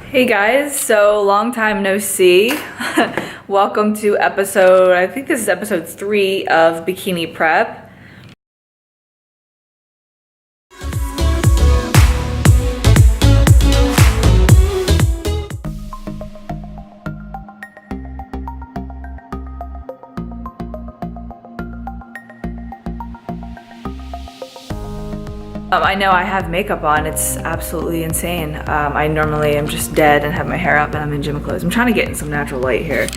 Hey guys, so long time no see. Welcome to episode, I think this is episode 3 of Bikini Prep. I know I have makeup on. It's absolutely insane. I normally am just dead and have my hair up and I'm in gym clothes. I'm trying to get in some natural light here.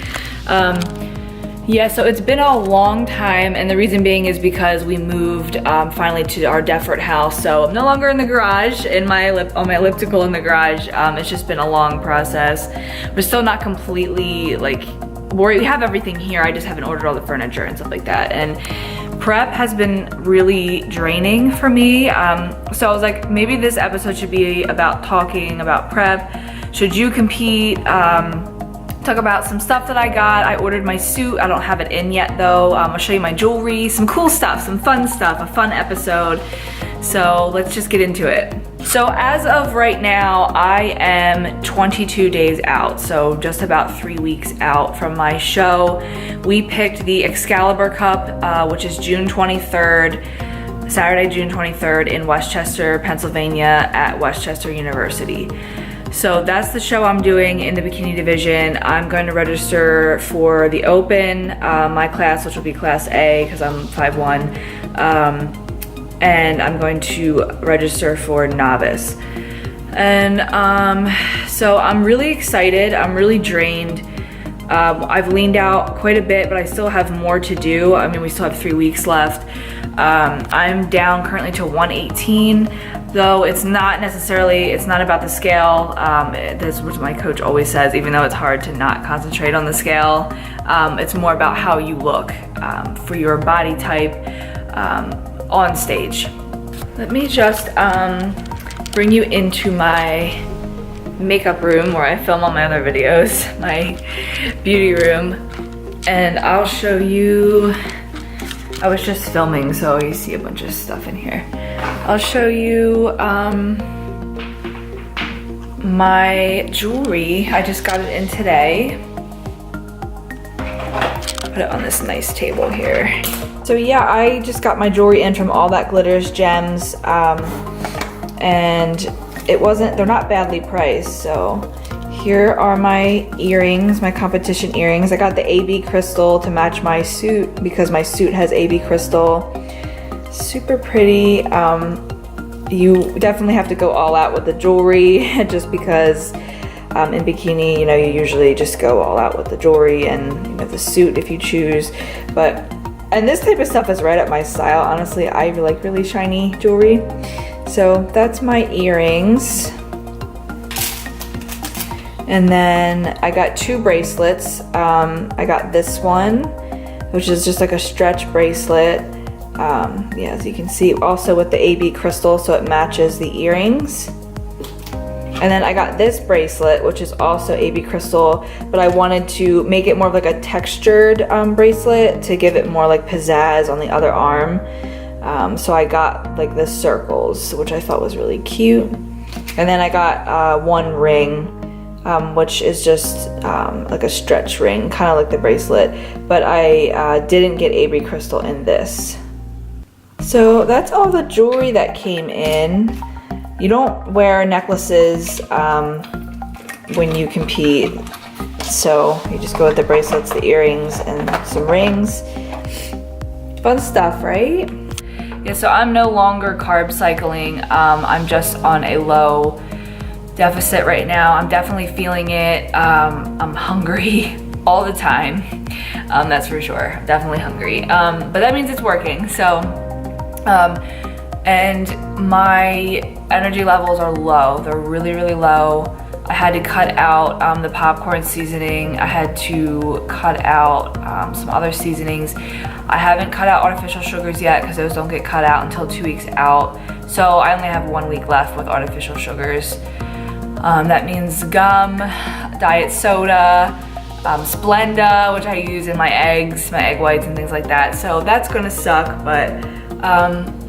Yeah, so it's been a long time, and the reason being is because we moved finally to our Deffert house. So I'm no longer in the garage, on my elliptical in the garage. It's just been a long process. We're still not completely we have everything here. I just haven't ordered all the furniture and stuff like that. And prep has been really draining for me. So I was like, maybe this episode should be about talking about prep. Should you compete? Talk about some stuff that I got. I ordered my suit. I don't have it in yet though. I'll show you my jewelry, some cool stuff, some fun stuff, a fun episode. So let's just get into it. So as of right now, I am 22 days out. So just about 3 weeks out from my show. We picked the Excalibur Cup, which is June 23rd, Saturday, June 23rd in Westchester, Pennsylvania at Westchester University. So that's the show I'm doing in the bikini division. I'm going to register for the open, my class, which will be class A because I'm 5'1", and I'm going to register for novice. And so I'm really excited. I'm really drained. I've leaned out quite a bit, but I still have more to do. I mean, we still have 3 weeks left. I'm down currently to 118. Though it's not about the scale. That's what my coach always says, even though it's hard to not concentrate on the scale. It's more about how you look for your body type on stage. Let me just bring you into my makeup room where I film all my other videos, my beauty room, and I'll show you. I was just filming, so you see a bunch of stuff in here. I'll show you my jewelry. I just got it in today. Put it on this nice table here. So yeah, I just got my jewelry in from All That Glitters Gems, and they're not badly priced. So here are my earrings, my competition earrings. I got the AB crystal to match my suit because my suit has AB crystal. Super pretty. You definitely have to go all out with the jewelry just because in bikini, you usually just go all out with the jewelry and the suit if you choose. And this type of stuff is right up my style. Honestly, I like really shiny jewelry. So that's my earrings. And then I got 2 bracelets. I got this one, which is just like a stretch bracelet. Yeah, as you can see, also with the AB crystal, so it matches the earrings. And then I got this bracelet, which is also AB crystal, but I wanted to make it more of like a textured bracelet to give it more like pizzazz on the other arm. So I got like the circles, which I thought was really cute. And then I got 1 ring, which is just like a stretch ring, kind of like the bracelet, but I didn't get AB crystal in this. So that's all the jewelry that came in. You don't wear necklaces when you compete, so you just go with the bracelets, the earrings, and some rings. Fun stuff, right? Yeah, so I'm no longer carb cycling. I'm just on a low deficit right now. I'm definitely feeling it. I'm hungry all the time. That's for sure. I'm definitely hungry. But that means it's working. So, and my energy levels are low. They're really, really low. I had to cut out the popcorn seasoning. I had to cut out some other seasonings. I haven't cut out artificial sugars yet because those don't get cut out until 2 weeks out. So I only have 1 week left with artificial sugars. That means gum, diet soda, Splenda, which I use in my eggs, my egg whites and things like that. So that's gonna suck, but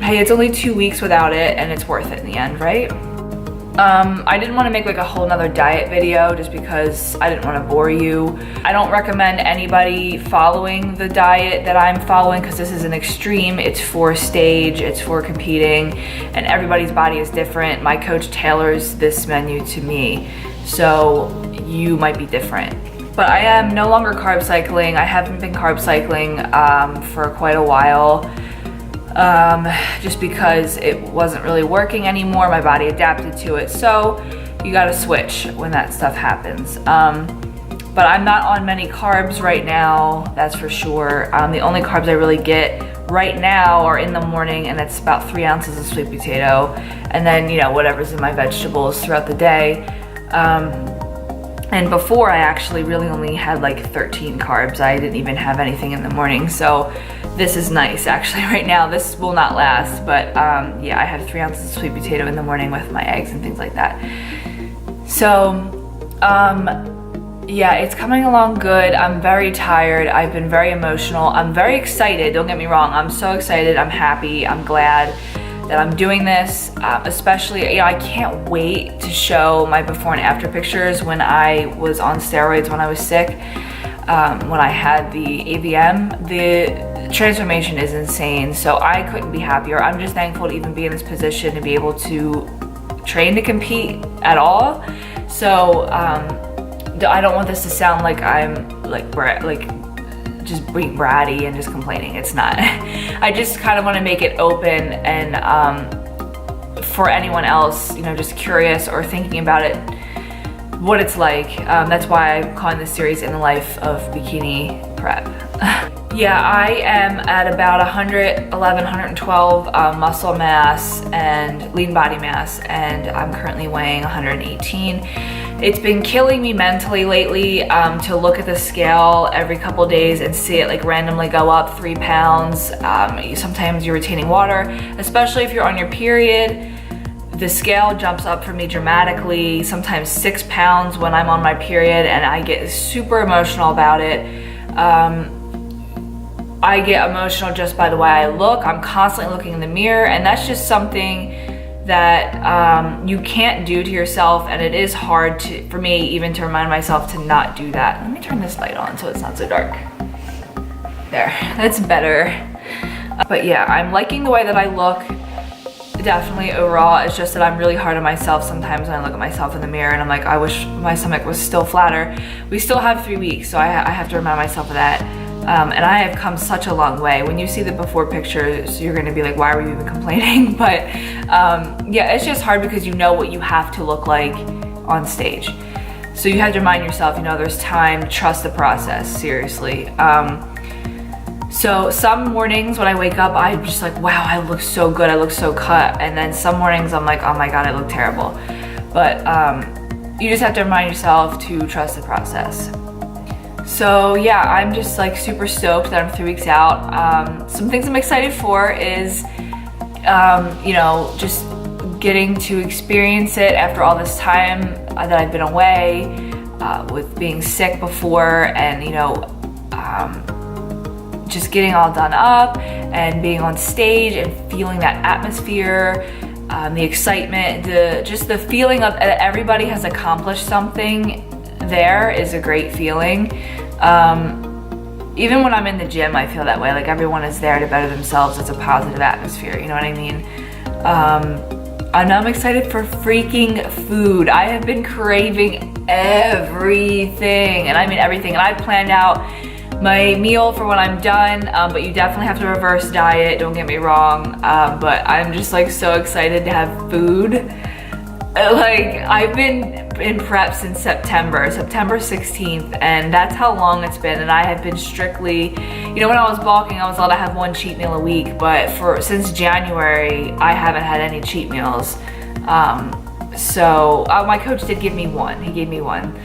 hey, it's only 2 weeks without it and it's worth it in the end, right? I didn't want to make like a whole nother diet video just because I didn't want to bore you. I don't recommend anybody following the diet that I'm following because this is an extreme. It's for stage, it's for competing, and everybody's body is different. My coach tailors this menu to me, so you might be different. But I am no longer carb cycling. I haven't been carb cycling for quite a while. Just because it wasn't really working anymore. My body adapted to it. So you gotta switch when that stuff happens. But I'm not on many carbs right now, that's for sure. The only carbs I really get right now are in the morning, and it's about 3 ounces of sweet potato. And then, you know, whatever's in my vegetables throughout the day. And before I actually really only had like 13 carbs. I didn't even have anything in the morning. So this is nice actually right now. This will not last, but yeah, I have 3 ounces of sweet potato in the morning with my eggs and things like that. So yeah, it's coming along good. I'm very tired. I've been very emotional. I'm very excited, don't get me wrong. I'm so excited, I'm happy, I'm glad that I'm doing this, especially, you know, I can't wait to show my before and after pictures when I was on steroids, when I was sick, when I had the AVM. The transformation is insane, so I couldn't be happier. I'm just thankful to even be in this position to be able to train to compete at all. So I don't want this to sound like I'm just being bratty and just complaining. It's not. I just kind of want to make it open and for anyone else, you know, just curious or thinking about it, what it's like. That's why I'm calling this series In the Life of Bikini Prep. Yeah, I am at about 111, 112 muscle mass and lean body mass, and I'm currently weighing 118. It's been killing me mentally lately to look at the scale every couple days and see it like randomly go up 3 pounds. Sometimes you're retaining water, especially if you're on your period. The scale jumps up for me dramatically, sometimes 6 pounds when I'm on my period, and I get super emotional about it. I get emotional just by the way I look. I'm constantly looking in the mirror, and that's just something that you can't do to yourself, and it is hard for me even to remind myself to not do that. Let me turn this light on so it's not so dark. There, that's better. But yeah, I'm liking the way that I look. Definitely overall, it's just that I'm really hard on myself sometimes when I look at myself in the mirror and I'm like, I wish my stomach was still flatter. We still have 3 weeks, so I have to remind myself of that. And I have come such a long way. When you see the before pictures, you're gonna be like, why were you even complaining? But yeah, it's just hard because you know what you have to look like on stage. So you have to remind yourself, you know, there's time, trust the process, seriously. So some mornings when I wake up, I'm just like, wow, I look so good, I look so cut. And then some mornings I'm like, oh my God, I look terrible. But you just have to remind yourself to trust the process. So yeah, I'm just like super stoked that I'm 3 weeks out. Some things I'm excited for is, you know, just getting to experience it after all this time that I've been away, with being sick before, and you know, just getting all done up and being on stage and feeling that atmosphere, the excitement, just the feeling of everybody has accomplished something there is a great feeling. Even when I'm in the gym, I feel that way. Like everyone is there to better themselves. It's a positive atmosphere, you know what I mean? And I'm excited for freaking food. I have been craving everything, and I mean everything. And I planned out my meal for when I'm done, but you definitely have to reverse diet, don't get me wrong. But I'm just like so excited to have food. Like I've been in prep since September 16th, and that's how long it's been. And I have been strictly, you know, when I was bulking, I was allowed to have 1 cheat meal a week, but since January, I haven't had any cheat meals. So my coach did give me one, he gave me one.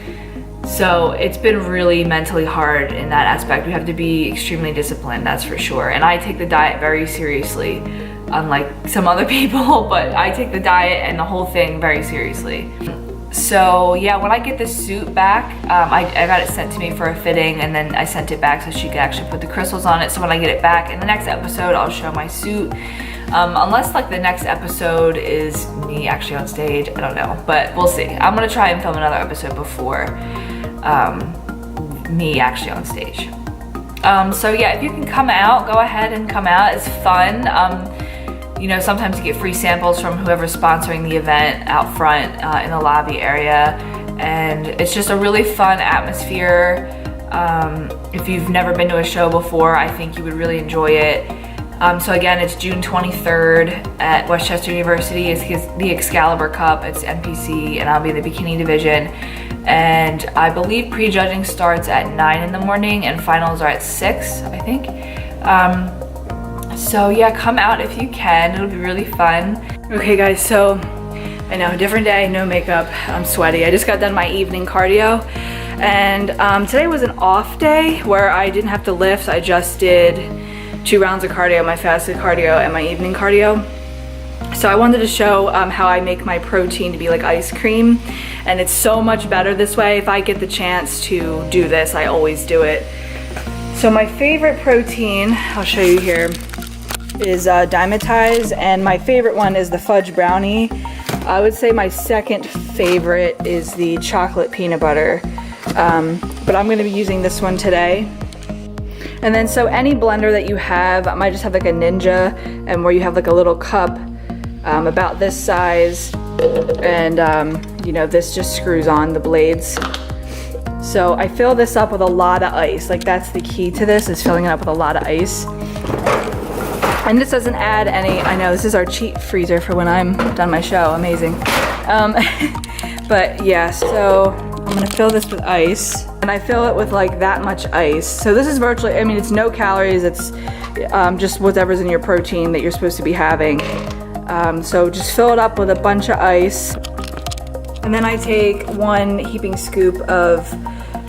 So it's been really mentally hard in that aspect. We have to be extremely disciplined, that's for sure. And I take the diet very seriously, unlike some other people, but I take the diet and the whole thing very seriously. So yeah, when I get the suit back, I got it sent to me for a fitting, and then I sent it back so she could actually put the crystals on it. So when I get it back in the next episode, I'll show my suit. Unless like the next episode is me actually on stage, I don't know, but we'll see. I'm gonna try and film another episode before me actually on stage. So yeah, if you can come out, go ahead and come out. It's fun. You know, sometimes you get free samples from whoever's sponsoring the event out front in the lobby area, and it's just a really fun atmosphere. If you've never been to a show before, I think you would really enjoy it. So again, it's June 23rd at Westchester University. It's the Excalibur Cup. It's NPC, and I'll be in the bikini division. And I believe prejudging starts at 9 in the morning and finals are at 6, I think. So yeah, come out if you can. It'll be really fun. Okay guys, so I know, different day, no makeup. I'm sweaty. I just got done my evening cardio. And today was an off day where I didn't have to lift. I just did 2 rounds of cardio, my fasted cardio and my evening cardio. So I wanted to show how I make my protein to be like ice cream, and it's so much better this way. If I get the chance to do this, I always do it. So my favorite protein, I'll show you here, is Dimetize, and my favorite one is the fudge brownie. I would say my second favorite is the chocolate peanut butter, but I'm going to be using this one today. And then so any blender that you have, I might just have like a Ninja, and where you have like a little cup about this size, and you know, this just screws on the blades. So I fill this up with a lot of ice. Like, that's the key to this, is filling it up with a lot of ice. And this doesn't add any, I know this is our cheat freezer for when I'm done my show, amazing. But yeah, so I'm gonna fill this with ice, and I fill it with like that much ice. So this is virtually, I mean, it's no calories, it's just whatever's in your protein that you're supposed to be having. So just fill it up with a bunch of ice. And then I take 1 heaping scoop of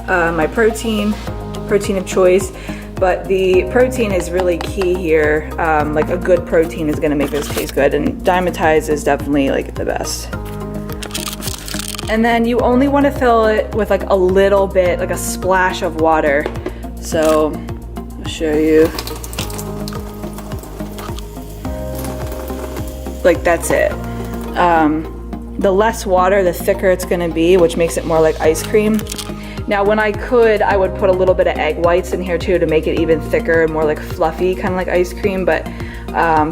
my protein of choice. But the protein is really key here. Like, a good protein is gonna make this taste good, and Dimetize is definitely like the best. And then you only wanna fill it with like a little bit, like a splash of water. So I'll show you. Like, that's it. The less water, the thicker it's gonna be, which makes it more like ice cream. Now, when I could, I would put a little bit of egg whites in here too to make it even thicker and more like fluffy, kind of like ice cream. But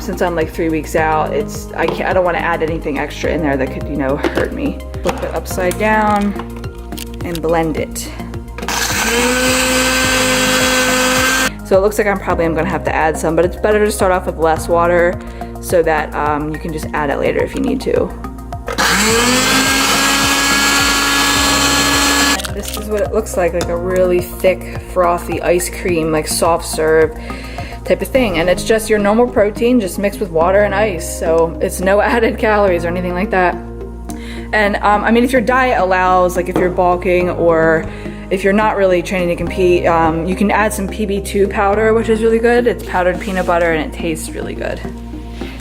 since I'm like 3 weeks out, I don't want to add anything extra in there that could, you know, hurt me. Flip it upside down and blend it. So it looks like I'm gonna have to add some, but it's better to start off with less water so that you can just add it later if you need to. This is what it looks like a really thick, frothy ice cream, like soft serve type of thing. And it's just your normal protein, just mixed with water and ice. So it's no added calories or anything like that. And I mean, if your diet allows, like if you're bulking or if you're not really training to compete, you can add some PB2 powder, which is really good. It's powdered peanut butter and it tastes really good.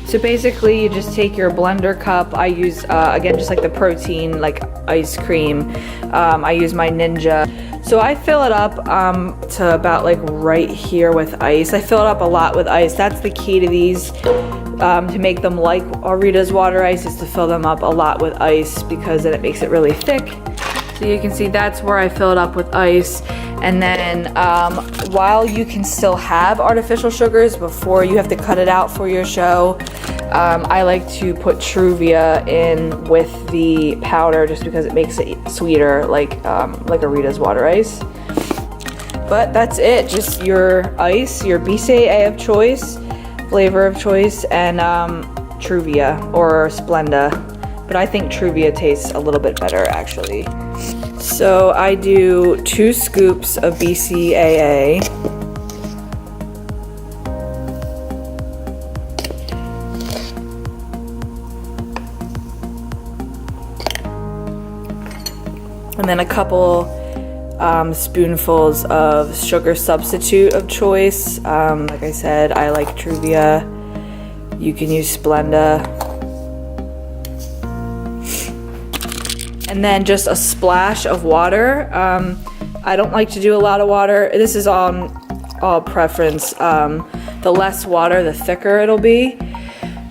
So basically, you just take your blender cup. I use, again, just like the protein, like ice cream. I use my Ninja. So I fill it up to about like right here with ice. I fill it up a lot with ice. That's the key to these, to make them like Ritas water ice, is to fill them up a lot with ice, because then it makes it really thick. So you can see that's where I fill it up with ice. And then while you can still have artificial sugars before you have to cut it out for your show, I like to put Truvia in with the powder just because it makes it sweeter, like a Ritas water ice. But that's it, just your ice, your BCAA of choice, flavor of choice, and Truvia or Splenda. But I think Truvia tastes a little bit better actually. So I do 2 scoops of BCAA. And then a couple spoonfuls of sugar substitute of choice. Like I said, I like Truvia. You can use Splenda. and then just a splash of water. I don't like to do a lot of water. This is all preference. The less water, the thicker it'll be.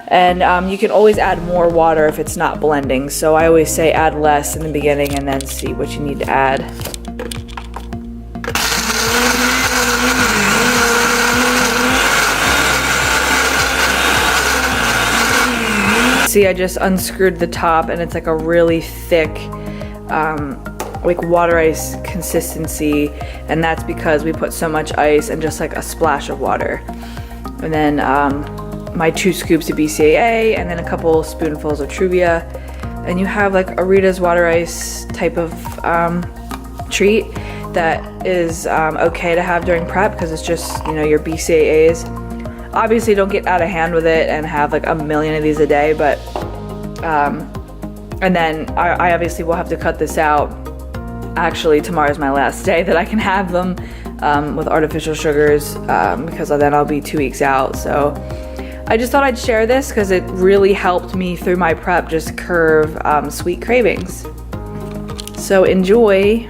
And you can always add more water if it's not blending. So I always say add less in the beginning and then see what you need to add. See, I just unscrewed the top and it's like a really thick, like water ice consistency, and that's because we put so much ice and just like a splash of water. And then my 2 scoops of BCAA and then a couple spoonfuls of Truvia, and you have like a Ritas water ice type of treat that is okay to have during prep because it's just, you know, your BCAAs. Obviously don't get out of hand with it and have like a million of these a day, but and then I obviously will have to cut this out. Actually, tomorrow's my last day that I can have them with artificial sugars because then I'll be 2 weeks out. So I just thought I'd share this because it really helped me through my prep just curb sweet cravings. So enjoy.